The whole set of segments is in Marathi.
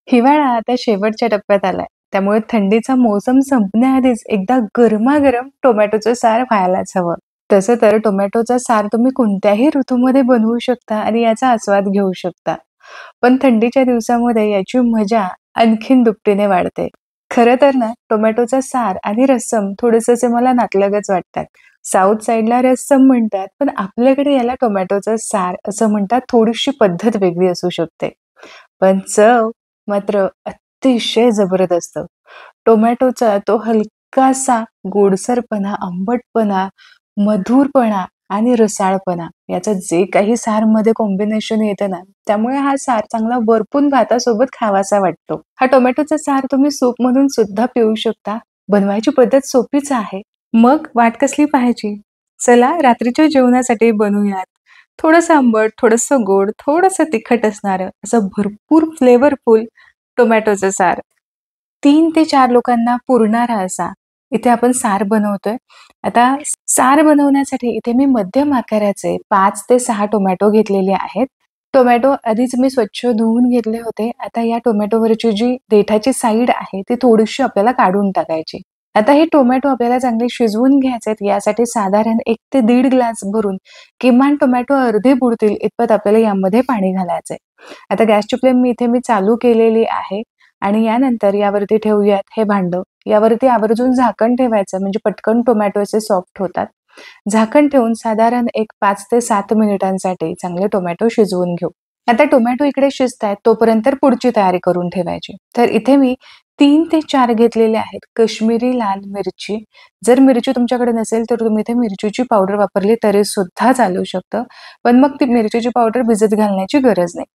हिवाळा आता शेवटच्या टप्प्यात आलाय. त्यामुळे थंडीचा मोसम संपण्याआधीच एकदा गरमागरम टोमॅटोचं सार व्हायलाच हवं. तसं तर टोमॅटोचा सार तुम्ही कोणत्याही ऋतूमध्ये बनवू शकता आणि याचा आस्वाद घेऊ शकता. पण थंडीच्या दिवसामध्ये याची मजा आणखीन दुपटीने वाढते. खरं तर ना, टोमॅटोचा सार आणि रस्सम थोडेसे मला नातलगच वाटतात. साउथ साइडला रस्सम म्हणतात, पण आपल्याकडे याला टोमॅटोचा सार असं म्हणतात. थोडीशी पद्धत वेगळी असू शकते. पण चव मात्र अतिशय जबरदस्त. टोमॅटोचा तो हलकासा गोडसरपणा, आंबटपणा, मधुरपणा आणि रसाळपणा याचं जे काही सारमध्ये कॉम्बिनेशन येतं ना, त्यामुळे हा सार चांगला वरपून भातासोबत खावासा वाटतो. हा टोमॅटोचा सार तुम्ही सूपमधून सुद्धा पिऊ शकता. बनवायची पद्धत सोपीच आहे. मग वाट कसली पाहायची? चला रात्रीच्या जेवणासाठी बनवूयात. थोडंसं आंबट, थोडंसं गोड, थोडंसं तिखट असणारं असं भरपूर फ्लेवरफुल टोमॅटोचं सार. 3 ते 4 लोकांना पुरणारा असा इथे आपण सार बनवतोय. आता सार बनवण्यासाठी इथे मी मध्यम आकाराचे 5 ते 6 टोमॅटो घेतलेले आहेत. टोमॅटो आधीच मी स्वच्छ धुवून घेतले होते. आता या टोमॅटोवरची जी देठाची साईड आहे ती थोडीशी आपल्याला काढून टाकायची. आता हे टोमॅटो आपल्याला चांगले शिजवून घ्यायचे आहेत. यासाठी साधारण 1 ते दीड ग्लास भरून किमान टोमॅटो अर्धे बुडतील इतपत आपल्याला यामध्ये पाणी घालायचंय. आता गॅसची फ्लेम मी इथे चालू केलेली आहे आणि यानंतर यावरती ठेवूयात हे भांडं. यावरती आवर्जून झाकण ठेवायचं म्हणजे पटकन टोमॅटो असे सॉफ्ट होतात. झाकण ठेवून साधारण एक 5 ते 7 मिनिटांसाठी चांगले टोमॅटो शिजवून घेऊ. आता टोमॅटो इकडे शिजतायत तोपर्यंत पुढची तयारी करून ठेवायची. तर इथे मी 3 ते 4 घेतलेले आहेत काश्मीरी लाल मिरची. जर मिरची तुमच्याकडे नसेल तर तुम्ही इथे मिरचीची पावडर वापरली तरी सुद्धा चालू शकतं. पण मग ती मिरचीची पावडर भिजत घालण्याची गरज नाही.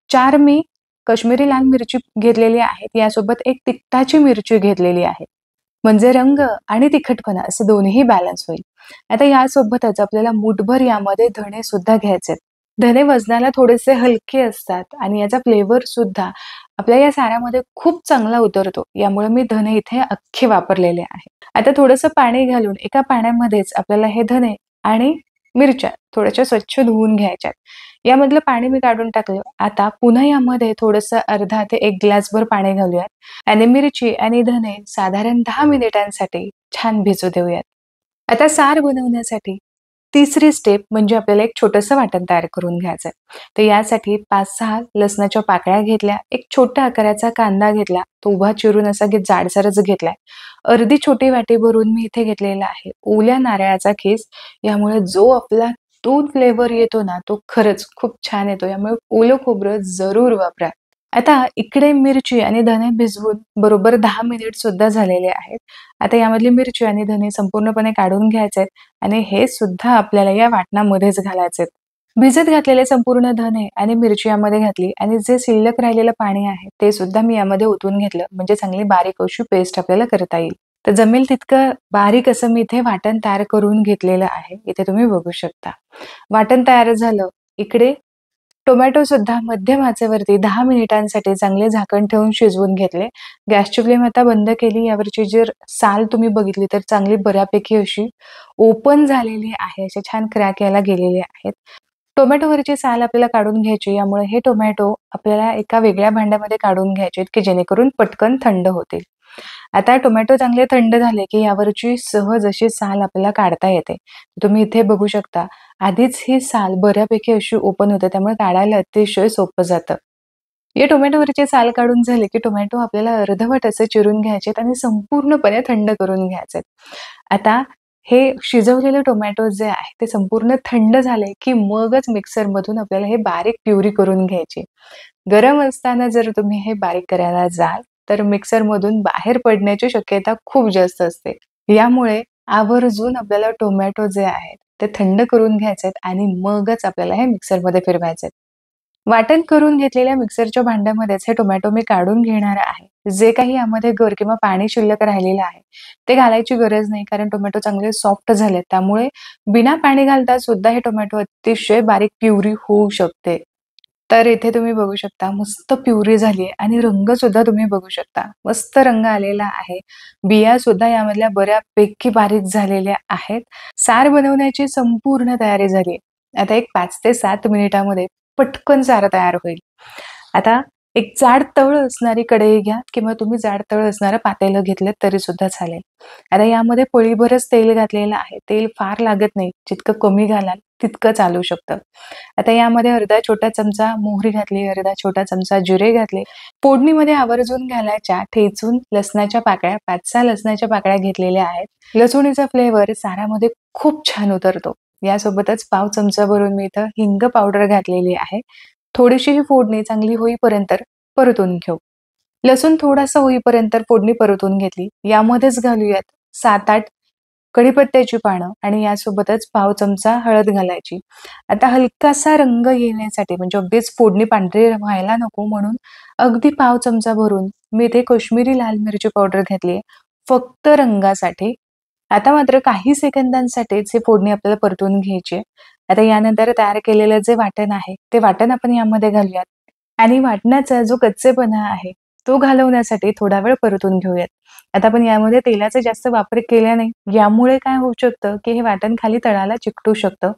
4 मी काश्मीरी लाल मिरची घेतलेली आहेत. यासोबत एक तिखटाची मिरची घेतलेली आहे. म्हणजे रंग आणि तिखटपणा असं दोन्हीही बॅलन्स होईल. आता यासोबतच आपल्याला मूठभर यामध्ये धणे सुद्धा घ्यायचेत. धणे वजनाला थोडेसे हलके असतात आणि याचा फ्लेवर सुद्धा आपल्या या सारामध्ये खूप चांगला उतरतो. यामुळे मी धणे इथे अख्खे वापरलेले आहे. आता थोडंसं पाणी घालून एका पाण्यामध्येच आपल्याला हे धणे आणि मिरच्या थोड्याशा स्वच्छ धुवून घ्यायच्यात. यामधलं पाणी मी काढून टाकलं. आता पुन्हा यामध्ये थोडंसं अर्धा ते 1 ग्लासभर पाणी घालूयात आणि मिरची आणि धणे साधारण 10 मिनिटांसाठी छान भिजू देऊयात. आता सार बनवण्यासाठी तिसरी स्टेप म्हणजे आपल्याला एक छोटंसं वाटण तयार करून घ्यायचंय. तर यासाठी 5-6 लसणाच्या पाकळ्या घेतल्या, एक छोट्या आकाराचा कांदा घेतला, तो उभा चिरून असा जाडसरच घेतलाय. अर्धी छोटी वाटी भरून मी इथे घेतलेला आहे ओल्या नारळाचा खीस. यामुळे जो आपला दूध फ्लेवर येतो ना, तो खरंच खूप छान येतो. यामुळे ओलं खोबरं जरूर वापरा. आता इकडे मिरची आणि धणे भिजवून बरोबर 10 मिनिट सुद्धा झालेले आहेत. आता यामधली मिरची आणि धणे संपूर्णपणे काढून घ्यायचे आहेत आणि हे सुद्धा आपल्याला या वाटणामध्येच घालायचे आहेत. भिजत घातलेले संपूर्ण धणे आणि मिरची यामध्ये घातली आणि जे शिल्लक राहिलेलं पाणी आहे ते सुद्धा मी यामध्ये ओतून घेतलं म्हणजे चांगली बारीक अशी पेस्ट आपल्याला करता येईल. तर जमेल तितकं बारीक असं मी इथे वाटण तयार करून घेतलेलं आहे. इथे तुम्ही बघू शकता. वाटण तयार झालं. इकडे टोमॅटो सुद्धा मध्यम आचेवरती 10 मिनिटांसाठी चांगले झाकण ठेवून शिजवून घेतले. गॅसची फ्लेम आता बंद केली. यावरची जी साल तुम्ही बघितली तर चांगली बऱ्यापैकी अशी ओपन झालेली आहे. असे छान क्रॅक यायला गेलेले आहेत. टोमॅटोवरची साल आपल्याला काढून घ्यायची. यामुळे हे टोमॅटो आपल्याला एका वेगळ्या भांड्यामध्ये काढून घ्यायचे आहेत, की जेणेकरून पटकन थंड होतील. आता टोमॅटो चांगले थंड झाले, की यावरची सहज अशी साल आपल्याला काढता येते. तुम्ही इथे बघू शकता. आधीच ही साल बऱ्यापैकी अशी ओपन होते, त्यामुळे काढायला अतिशय सोपं जातं. या टोमॅटोवरची साल काढून झाली, की टोमॅटो आपल्याला अर्धवट असे चिरून घ्यायचेत आणि संपूर्णपणे थंड करून घ्यायचेत. आता हे शिजवलेले टोमॅटो जे आहे ते संपूर्ण थंड झाले, की मगच मिक्सरमधून आपल्याला हे बारीक प्युरी करून घ्यायची. गरम असताना जर तुम्ही हे बारीक करायला जाल, तर मिक्सरमधून बाहेर पडण्याची शक्यता खूप जास्त असते. यामुळे आवर्जून आपल्याला टोमॅटो जे आहेत, ते थंड करून घ्यायचे आहेत आणि मगच आपल्याला हे मिक्सरमध्ये फिरवायचे आहेत. वाटण करून घेतलेल्या मिक्सरच्या भांड्यामध्येच हे टोमॅटो मी काढून घेणार आहे. जे काही यामध्ये गर किंवा पाणी शिल्लक राहिलेलं आहे, ते घालायची गरज नाही कारण टोमॅटो चांगले सॉफ्ट झालेत. त्यामुळे बिना पाणी घालता सुद्धा हे टोमॅटो अतिशय बारीक प्युरी होऊ शकते. तर इथे तुम्ही बघू शकता मस्त प्युरी झाली आहे आणि रंग सुद्धा तुम्ही बघू शकता. मस्त रंग आलेला आहे. बिया सुद्धा यामधल्या बऱ्यापैकी बारीक झालेल्या आहेत. सार बनवण्याची संपूर्ण तयारी झाली आहे. आता एक 5 ते 7 मिनिटामध्ये पटकन सार तयार होईल. आता एक जाड तळ असणारी कढई घ्या किंवा तुम्ही जाड तळ असणारं पातेलं घेतलं तरी सुद्धा चालेल. आता यामध्ये पळीभरच तेल घातलेलं आहे. तेल फार लागत नाही. जितकं कमी घालाल तितकं चालू शकतं. आता यामध्ये अर्धा छोटा चमचा मोहरी घातली, अर्धा छोटा चमचा जिरे घातले. फोडणीमध्ये आवर्जून घालायच्या ठेचून लसणाच्या पाकळ्या 5-6 लसणाच्या पाकळ्या घेतलेल्या आहेत. लसूणीचा फ्लेवर सारामध्ये खूप छान उतरतो. यासोबतच पाव चमचा भरून मी इथं हिंग पावडर घातलेली आहे. थोडीशी ही फोडणी चांगली होईपर्यंत परतून घेऊ. लसूण थोडासा होईपर्यंत फोडणी परतून घेतली. यामध्येच घालूयात 7-8 कढीपत्त्याची पानं आणि यासोबतच पाव चमचा हळद घालायची. आता हलकासा रंग येण्यासाठी म्हणजे अगदीच फोडणी पांढरी व्हायला नको म्हणून अगदी पाव चमचा भरून मी इथे काश्मिरी लाल मिरची पावडर घातली फक्त रंगासाठी. आता मात्र काही सेकंदांसाठीच ही फोडणी आपल्याला परतून घ्यायची आहे. आता यानंतर तयार केलेलं जे वाटण आहे, ते वाटण आपण यामध्ये घालूयात आणि वाटणाचा जो कच्चेपणा आहे, तो घालवण्यासाठी थोडा वेळ परतून घेऊयात. आता आपण यामध्ये तेलाचा जास्त वापर केला नाही. यामुळे काय होऊ शकतं, की हे वाटण खाली तळाला चिकटू शकतं.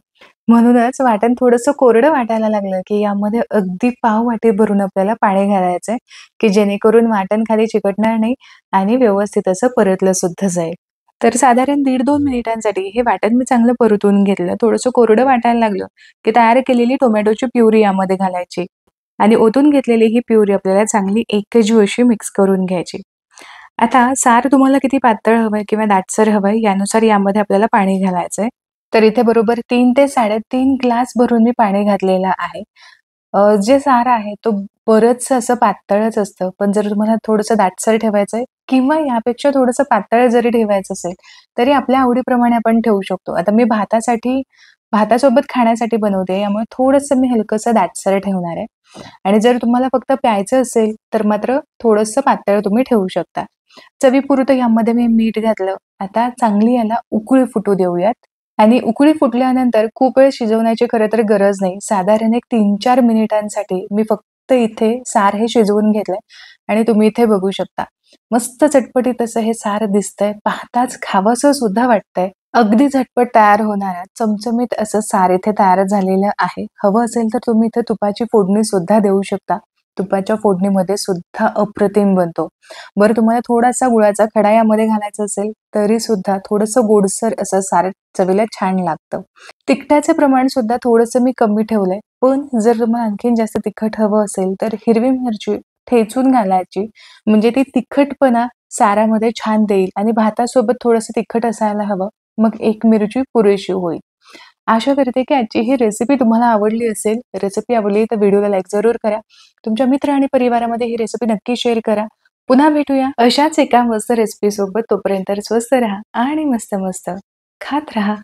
म्हणूनच वाटण थोडंसं कोरडं वाटायला लागलं, की यामध्ये अगदी पाव वाटी भरून आपल्याला पाणी घालायचंय, की जेणेकरून वाटण खाली चिकटणार नाही आणि व्यवस्थित असं परतलं सुद्धा जाईल. तर साधारण 1.5-2 मिनिटांसाठी हे वाटण मी चांगलं परतून घेतलं. थोडंसं कोरडं वाटायला लागलं, की तयार केलेली टोमॅटोची प्युरी यामध्ये घालायची आणि ओतून घेतलेली ही प्युरी आपल्याला चांगली एकजीव अशी मिक्स करून घ्यायची. आता सार तुम्हाला किती पातळ हवंय किंवा दाटसर हवंय यानुसार यामध्ये आपल्याला पाणी घालायचंय. तर इथे बरोबर 3 ते 3.5 ग्लास भरून मी पाणी घातलेलं आहे. जे सार आहे तो बरंचसं असं पातळच असतं. पण जर तुम्हाला थोडंसं दाटसर ठेवायचंय किंवा यापेक्षा थोडंसं पातळ जरी ठेवायचं असेल, तरी आपल्या आवडीप्रमाणे आपण ठेवू शकतो. आता मी भातासोबत खाण्यासाठी बनवते, यामुळे थोडंसं मी हलकंसं दाटसर ठेवणार आहे. आणि जर तुम्हाला फक्त प्यायचं असेल, तर मात्र थोडंसं पातळ तुम्ही ठेवू शकता. चवीपुरतं यामध्ये मी मीठ घातलं. आता चांगली याला उकळी फुटू देऊयात. आणि उकळी फुटल्यानंतर खूप वेळ शिजवण्याची खरं तर गरज नाही. साधारण एक 3-4 मिनिटांसाठी मी फक्त इथे सार हे शिजवून घेतलंय आणि तुम्ही इथे बघू शकता. मस्त चटपटीत असं हे सार दिसतंय. पाहताच खावंसं सुद्धा वाटतंय. अगदी झटपट तयार होणारं चमचमीत असं सार इथे तयार झालेलं आहे. हवं असेल तर तुम्ही इथे तुपाची फोडणी सुद्धा देऊ शकता. तुपाच्या फोडणीमध्ये सुद्धा अप्रतिम बनतो. बरं तुम्हाला थोडासा गुळाचा खडा यामध्ये घालायचा असेल, तरी सुद्धा थोडंसं गोडसर असं सार चवीला छान लागतं. तिखटाचं प्रमाण सुद्धा थोडंसं मी कमी ठेवलंय. पण जर तुम्हाला आणखीन जास्त तिखट हवं असेल, तर हिरवी मिरची ठेचून घालायची. म्हणजे ती तिखटपणा सारामध्ये छान देईल आणि भातासोबत थोडंसं तिखट असायला हवं. मग 1 मिरची पुरेशी होईल. आशा करते की आजची ही रेसिपी तुम्हाला आवडली असेल. रेसिपी आवडली तर व्हिडिओला लाईक जरूर करा. तुमच्या मित्र आणि परिवारामध्ये ही रेसिपी नक्की शेअर करा. पुन्हा भेटूया अशाच एका मस्त रेसिपी सोबत. तोपर्यंत स्वस्त राहा आणि मस्त मस्त खात राहा.